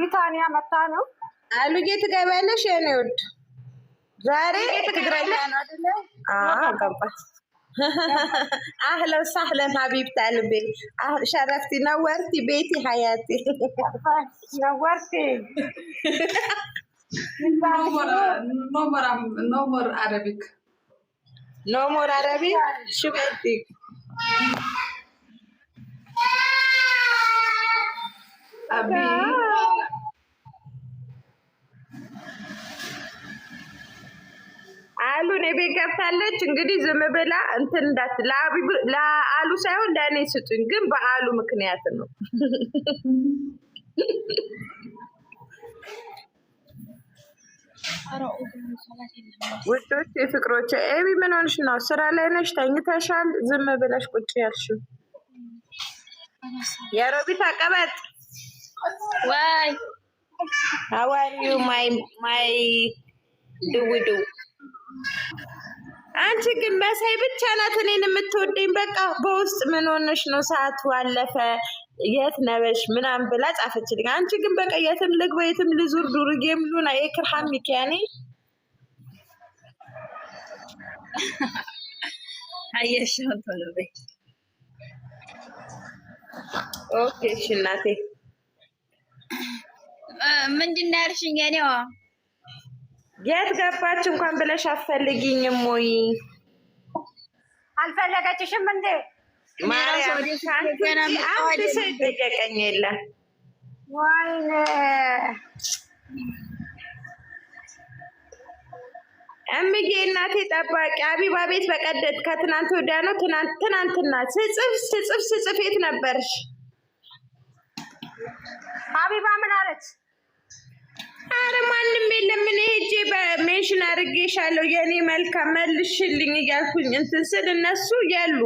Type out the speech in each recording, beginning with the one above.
ቢታንያ መጣ ነው አሉዬ ትገቢያለሽ የኔ ውድ ዛሬ ትግረኛ ነው አይደለ? ገባሽ اهلا وسهلا حبيبتي قلبي شرفتي نورتي بيتي حياتي نورتي no more Arabic no more Arabic شو بدك أبي አሉ ነው ገብታለች እንግዲህ ዝም ብላ እንትን እንዳት ለአሉ ሳይሆን ለእኔ ስጡኝ ግን በአሉ ምክንያት ነው ውዶች የፍቅሮች ኤቢ ምን ሆነሽ ነው ስራ ላይ ነሽ ተኝተሻል ዝም ብለሽ ቁጭ ያልሽው የሮቢት አቀበጥ ዋይ how are you my ዱውዱ አንቺ ግን መሳይ ብቻ ናት እኔን የምትወደኝ በቃ በውስጥ ምን ሆነሽ ነው ሰዓቱ አለፈ የት ነሽ ምናምን ብላ ጻፈችልኝ አንቺ ግን በቃ የትም ልግባ የትም ልዙር ዱርጌም ሉና ይክርሐምክ ያኔ አየሽው ተለበይ ኦኬ ሽናቴ ምንድነው ያልሽኝ እኔዋ የት ገባች እንኳን ብለሽ አፈልጊኝም ወይ አልፈለገችሽም እንዴ ማርያም አንቺ ሰይደቀኝ የለ ወይኔ እምዬ እናቴ ጠባቂ አቢባ ቤት በቀደድ ከትናንት ወዲያ ነው ትናንትና ስጽፍ የት ነበርሽ አቢባ ምን አለች አረ ማንም የለም ምን ሄጄ በሜንሽን አድርጌሻለሁ የኔ መልካም መልሽልኝ እያልኩኝ እንትን ስል እነሱ የሉ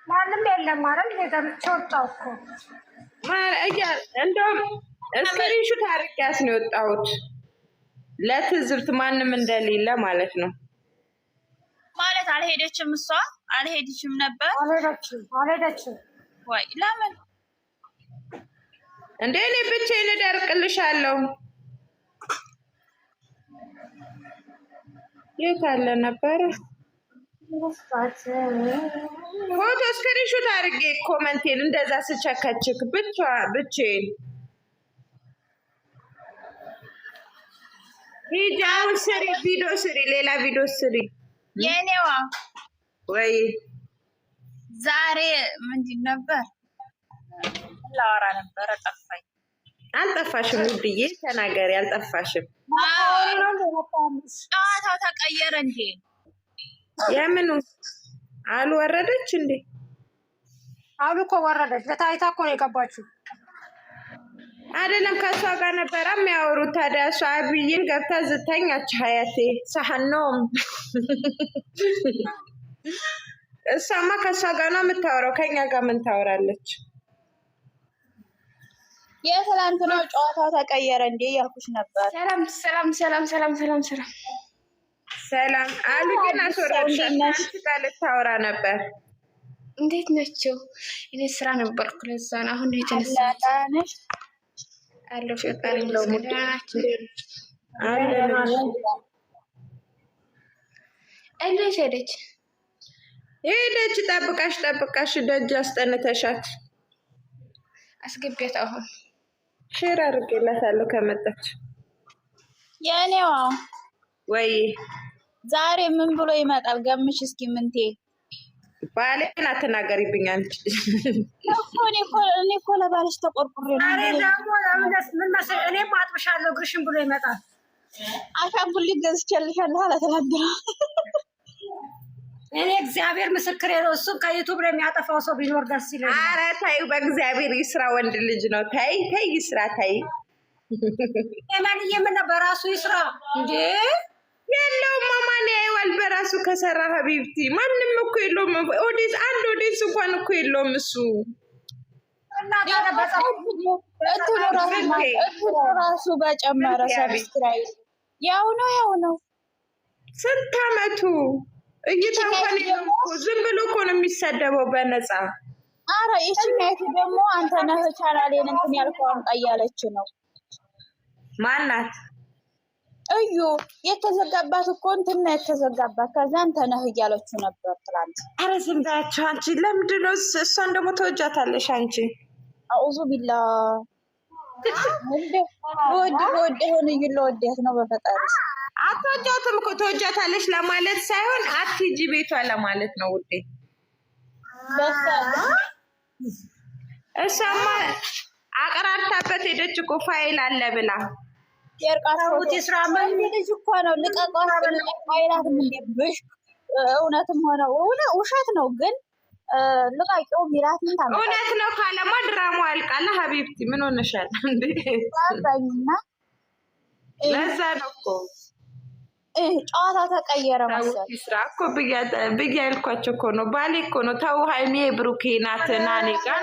ማንም የለም አይደል የተወጣው እኮ እንደውም ስክሪንሹት አድርጌያት ነው የወጣሁት ለትዝብት ማንም እንደሌለ ማለት ነው ማለት አልሄደችም እሷ አልሄደችም ነበር አልሄደችም ወይ ለምን እንዴ እኔ ብቻዬን እደርቅልሻለሁ የት አለ ነበር ፎቶ ስክሪንሾት አድርጌ ኮመንቴን እንደዛ ስቸከችክ ብቻዬን ሂጂ አሁን ስሪ ቪዲዮ ስሪ ሌላ ቪዲዮ ስሪ የኔዋ ወይ ዛሬ ምንድን ነበር ላወራ ነበር ጠፋኝ አልጠፋሽም ውድዬ ተናገሪ አልጠፋሽም ጨዋታው ተቀየረ እንዴ የምኑ አሉ ወረደች እንዴ አሉ እኮ ወረደች ለታይታ እኮ ነው የገባችው አይደለም ከሷ ጋር ነበር የሚያወሩት ታዲያ እሷ አብይን ገብታ ዝተኛች ሀያቴ ሳህኖም እሷማ ከሷ ጋር ነው የምታወራው ከኛ ጋር ምን ታወራለች የትላንት ነው ጨዋታው ተቀየረ እንዴ ያልኩሽ ነበር ሰላም አሉ ግን አስወረድሻት ጋር ልታወራ ነበር እንዴት ናቸው እኔ ስራ ነበርኩ ለዛ ነው አሁን የተነሳሁት አለው ፈጣሪ ነው ሙዳናችሁ አለሽ ሄደች ጠብቃሽ ደጅ አስጠንተሻት አስገቢያት አሁን ሼር አድርጌላታለሁ ከመጣች የኔዋ ወይ ዛሬ ምን ብሎ ይመጣል ገምሽ እስኪ ምንቴ ባሌን አትናገሪብኝ አንቺ እኔ እኮ ለባልሽ ተቆርቁሬ ነው አሬ ደግሞ ምን መሰለኝ እኔ ማጥብሻለሁ ግርሽን ብሎ ይመጣል አሻንጉሊት ገዝቼልሻለሁ አላተናገረ እኔ እግዚአብሔር ምስክሬ ነው እሱን ከዩቲዩብ ላይ የሚያጠፋው ሰው ቢኖር ደስ ይለኛል ኧረ ተይው በእግዚአብሔር ይስራ ወንድ ልጅ ነው ተይ ይስራ ተይ የማንዬ ምን በራሱ ይስራ እንዴ የለውም ማማን ያይዋል በራሱ ከሰራ ሀቢብቲ ማንም እኮ የለውም ኦዲስ አንድ ኦዲስ እንኳን እኮ የለውም እሱ ራሱ በጨመረ ሰብስክራይብ ያው ነው ስንት አመቱ እይታ እንኳን ዝም ብሎ እኮ ነው የሚሰደበው በነፃ ኧረ ይችኛይቱ ደግሞ አንተ ነህ ቻናሌን እንትን ያልከው አንቃ እያለች ነው። ማናት? እዩ የተዘጋባት እኮ እንትን ነው የተዘጋባት። ከዛ አንተ ነህ እያለችው ነበር ትላንት። ኧረ ዝም በያቸው አንቺ። ለምንድን ነው እሷን ደግሞ ተወጃታለሽ አንቺ? አኡዙ ቢላ ወደ ሆነ ይለወደት ነው በፈጣሪ። አትወጃትም እኮ ተወጃታለሽ ለማለት ሳይሆን አትሂጂ ቤቷ ለማለት ነው ውዴ። እሷማ አቀራርታበት ሄደች እኮ ፋይል አለ ብላ። የርቃውት ስራ ምን ልጅ እኮ ነው ልቀቋት ፋይላት ምን ደብሽ እውነትም ሆነ ውሸት ነው ግን ልቃቂው ሚራት ምን ታመጣ? እውነት ነው ካለማ ድራማው ያልቃል። ሀቢብቲ ምን ሆነሻል እንዴ? ለዛ ነው እኮ ጨዋታ ተቀየረ መሰለኝ። ስራ እኮ ብያ ያልኳቸው እኮ ነው። ባሌ እኮ ነው ተው ሃይሜ ብሩኬ ናት ናኔ ጋር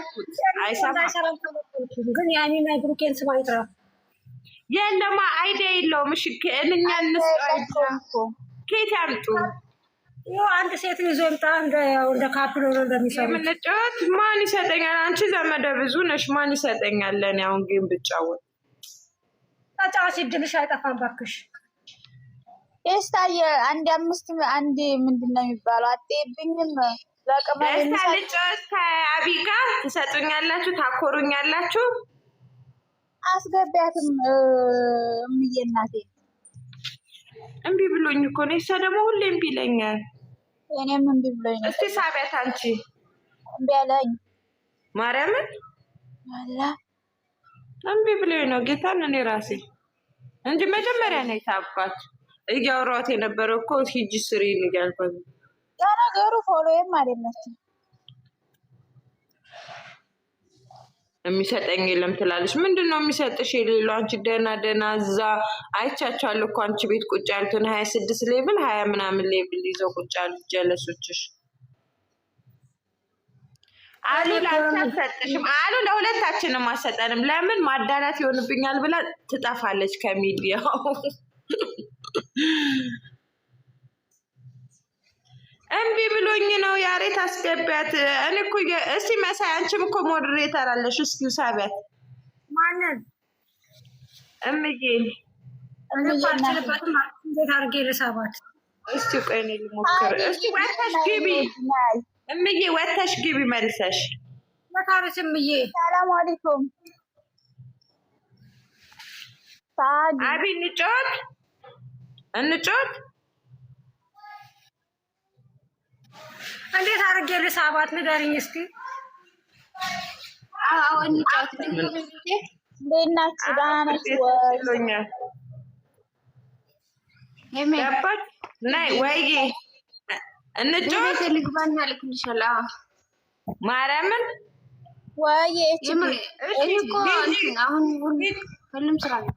አይሰማም። ግን ያኔ ናይ ብሩኬን ስም አይጥራ የለማ አይዳ የለውም። እሺ ከእኛ እንስጣው ከየት ያምጡ? አንድ ሴት ይዞ ይምጣ። እንደ ካፕል ነው እንደሚሰሩ የምንጫወት ማን ይሰጠኛል? አንቺ ዘመደ ብዙ ነሽ። ማን ይሰጠኛል? ለእኔ አሁን ግን ብጫወት ተጫዋች እድልሽ አይጠፋም ባክሽ። ደስታዬ አንድ አምስት አንድ ምንድን ነው የሚባለው? አጤብኝም ለቀመ ደስታ ልጫወት ከአቢ ጋር ትሰጡኛላችሁ? ታኮሩኛላችሁ? አስገቢያትም እምዬ እናቴ እምቢ ብሎኝ እኮ ነው። እሷ ደግሞ ሁሌ እምቢ ይለኛል። እኔም እምቢ ብሎኝ ነው። እስቲ ሳቢያት አንቺ። እምቢ አለኝ ማርያምን አላ እምቢ ብሎኝ ነው ጌታን እኔ ራሴ እንጂ መጀመሪያ ነው የታብኳት። እያወራሁት የነበረው እኮ ሂጂ ስሪ እያልኳት ያ ነገሩ ፎሎዬም አይደለችም። የሚሰጠኝ የለም ትላለች። ምንድን ነው የሚሰጥሽ የሌለው? አንቺ ደህና ደህና እዛ አይቻቸዋለሁ እኮ አንቺ ቤት ቁጭ ያሉትን 26 ሌብል 20 ምናምን ሌብል ይዘው ቁጭ ያሉት ጀለሶችሽ። አሉ ለአንቺ አልሰጥሽም አሉ ለሁለታችንም አልሰጠንም። ለምን ማዳላት ይሆንብኛል ብላ ትጠፋለች ከሚዲያው። እምቢ ብሎኝ ነው። ያሬት አስገቢያት። እኔ እኮ እስቲ መሳይ አንቺም እኮ ሞዴሬተር አለሽ። እስኪ ሳቢያት ማንን እምዬ እንዴት አድርጌ ልሳባት? እስቲ ቆይ እኔ ልሞክር። እስቲ ወተሽ ግቢ እምዬ፣ ወተሽ ግቢ መልሰሽ። ለታሪስ እምዬ ሰላም አለይኩም ታዲ አቢ እንጫወት እንጫወት። እንዴት አድርጌ ልሳባት ንገሪኝ እስኪ። አዎ እንጫወት። እንዴት ናችሁ? ደህና ናችሁ ወይ? ገባች ናይ ወይዬ እንጫወት። ልግባና ልክልሻለሁ። ማርያምን ወይ እኮ አሁን ሁሉም ስራ ነው።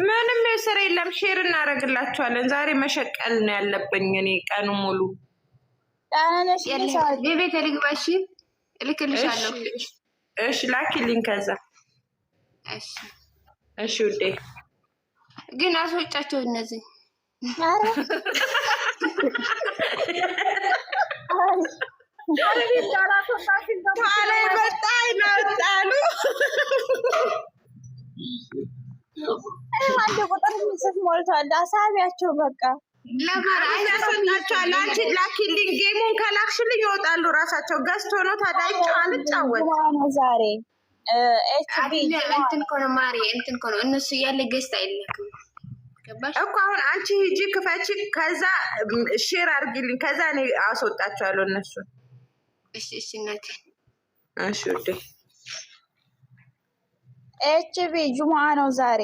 ምንም የስራ የለም። ሼር እናደርግላችኋለን። ዛሬ መሸቀል ነው ያለብኝ እኔ ቀኑ ሙሉ። ቤቤ ልግባሽ እልክልሻለሁ። እሺ ላኪልኝ ከዛ። እሺ ውዴ ግን አስወጫቸው እነዚህ ላይ መጣ ይናጣሉ። አንድ ቁጥር ምስት ሞልቷል። አሳቢያቸው በቃ ያስወጣቸዋል። አንቺ ላኪልኝ፣ ጌሙን ከላክሽልኝ ይወጣሉ ራሳቸው ገዝቶ ነው። ታዲያ አንጫወት ዛሬ እንትን እኮ ነው ማሪ፣ እንትን እኮ ነው እነሱ እያለ ገዝታ አይልክም። ገባሽ እኮ አሁን አንቺ ሂጂ ክፈቺ፣ ከዛ ሼር አድርጊልኝ፣ ከዛ እኔ አስወጣቸዋለሁ እነሱ። እሺ እሺ እናቴ። እሺ ውዴ ኤችቢ ጁሙአ ነው ዛሬ።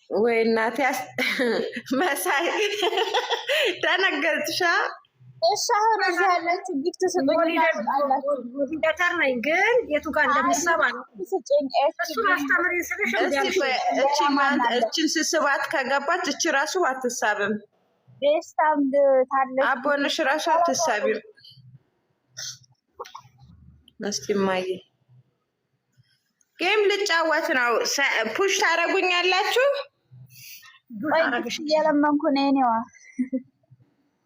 ወይ እናቴ መሳይ ተነገርትሻ። እሺ አሁን እዚህ ያላችሁ ጊፍት ስጡኝ አላችሁ። ሞዴሬተር ነኝ ግን የቱ ጋር እንደምትሰባ ነው ስጭኝ። እሱ አስተምሪ ስልሽ እችን ስስባት ከገባች እች ራሱ አትሳብም። ደስታም ታለች አቦንሽ ራሱ አትሳቢም። እስቲ ማየ ጌም ልጫወት ነው። ፑሽ ታረጉኛላችሁ? እየለመንኩ ነው። እኔዋ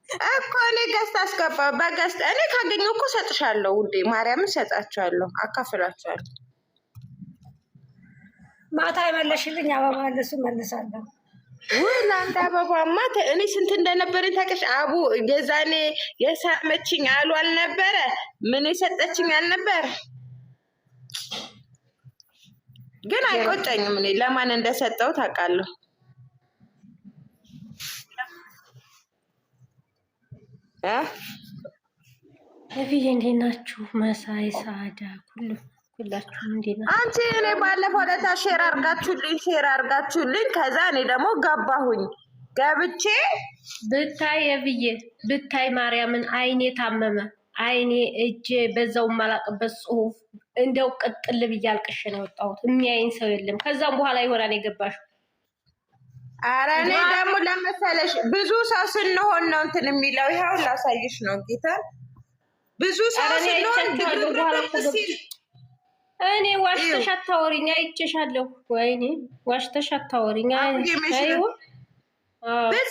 እኮ እኔ ገዝት አስገባ በገዝት እኔ ካገኘሁ እኮ ሰጥሻለሁ ውዴ፣ ማርያምን ሰጣችኋለሁ፣ አካፍላችኋለሁ። ማታ የመለሽልኝ አበባ ለሱ መልሳለሁ። ወይ ለአንድ አበባማ እኔ ስንት እንደነበረኝ ታውቂያለሽ? አቡ የዛኔ የሳመችኝ አሉ አልነበረ ምን የሰጠችኝ አልነበረ? ግን አይቆጨኝም። እኔ ለማን እንደሰጠው ታውቃለሁ። ነብዬ እንዴት ናችሁ? መሳይ ሳዳ ሁላችሁም እንዴት ናችሁ? አንቺ እኔ ባለፈው ዕለት ሼር አድርጋችሁልኝ ከዛ እኔ ደግሞ ገባሁኝ። ገብቼ ብታይ የብዬ ብታይ ማርያምን አይኔ ታመመ። አይኔ እጄ በዛው ማላቅበት ጽሁፍ እንደው ቅጥል ብዬ አልቅሼ ነው የወጣሁት። የሚያይን ሰው የለም። ከዛም በኋላ ይሆናል የገባሽው። ኧረ እኔ ደግሞ ለመሰለሽ ብዙ ሰው ስንሆን ነው እንትን የሚለው። ይኸው ላሳይሽ ነው ጌታ። ብዙ ሰው ስንሆን እኔ ዋሽተሽ አታወሪኝ፣ አይቼሻለሁ። ወይኔ ዋሽተሽ አታወሪኝ። ብዙ